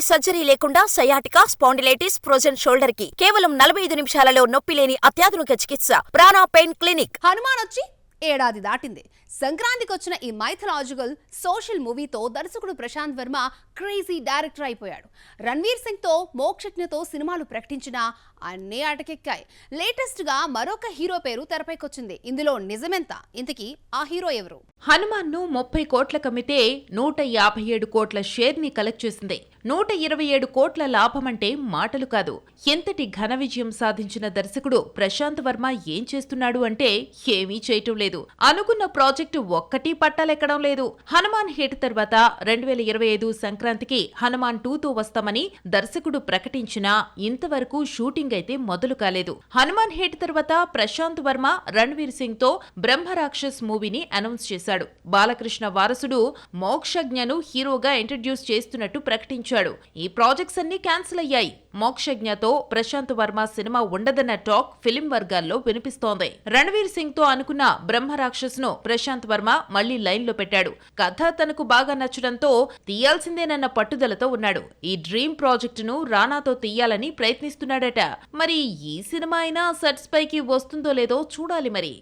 Surgery లేకుండా sciatica, spondylitis, frozen shoulder కి కేవలం 45 నిమిషాలలో నొప్పి లేని అత్యాధునిక చికిత్స ప్రాణ పెయిన్ క్లినిక్. హనుమాన్ వచ్చి ఏడాది దాటింది. సంక్రాంతికి వచ్చిన ఈ మైథలాజికల్ సోషల్ మూవీతో దర్శకుడు ప్రశాంత్ వర్మ క్రేజీ డైరెక్టర్ అయిపోయాడు. రణ్వీర్ సింగ్ తో మోక్షజ్ఞతో సినిమాలు ప్రకటించినా అన్నీ అటకెక్కాయి. లేటెస్ట్ గా మరొక హీరో పేరు తెరపైకొచ్చింది. ఇందులో నిజమెంత? ఇంతకీ ఆ హీరో ఎవరు? హనుమాన్ ను 30 కోట్ల కమ్మితే 157 కోట్ల షేర్ ని కలెక్ట్ చేసింది. 127 కోట్ల లాభమంటే మాటలు కాదు. ఎంతటి ఘన విజయం సాధించిన దర్శకుడు ప్రశాంత్ వర్మ ఏం చేస్తున్నాడు అంటే ఏమీ చేయటం లేదు. అనుకున్న ప్రాజెక్టు ఒక్కటి పట్టాలెక్కడం లేదు. హనుమాన్ హిట్ తర్వాత 2025 సంక్రాంతికి హనుమాన్ 2తో వస్తామని దర్శకుడు ప్రకటించినా ఇంతవరకు షూటింగ్ అయితే మొదలు కాలేదు. హనుమాన్ హిట్ తర్వాత ప్రశాంత్ వర్మ రణ్వీర్ సింగ్ తో బ్రహ్మరాక్షస్ మూవీని అనౌన్స్ చేశాడు. బాలకృష్ణ వారసుడు మోక్షజ్ఞను హీరోగా ఇంట్రడ్యూస్ చేస్తున్నట్టు ప్రకటించాడు. ఈ ప్రాజెక్ట్స్ అన్ని క్యాన్సిల్ అయ్యాయి. మోక్షజ్ఞతో ప్రశాంత్ వర్మ సినిమా ఉండదన్న టాక్ ఫిలిం వర్గాల్లో వినిపిస్తోంది. రణ్వీర్ సింగ్ తో అనుకున్న బ్రహ్మరాక్షస్ ను ప్రశాంత్ వర్మ మళ్లీ లైన్ లో పెట్టాడు. కథ తనకు బాగా నచ్చడంతో తీయాల్సిందేనన్న పట్టుదలతో ఉన్నాడు. ఈ డ్రీమ్ ప్రాజెక్టును రానాతో తీయాలని ప్రయత్నిస్తున్నాడట. మరి ఈ సినిమా అయినా సెట్స్ పైకి వస్తుందో లేదో చూడాలి మరి.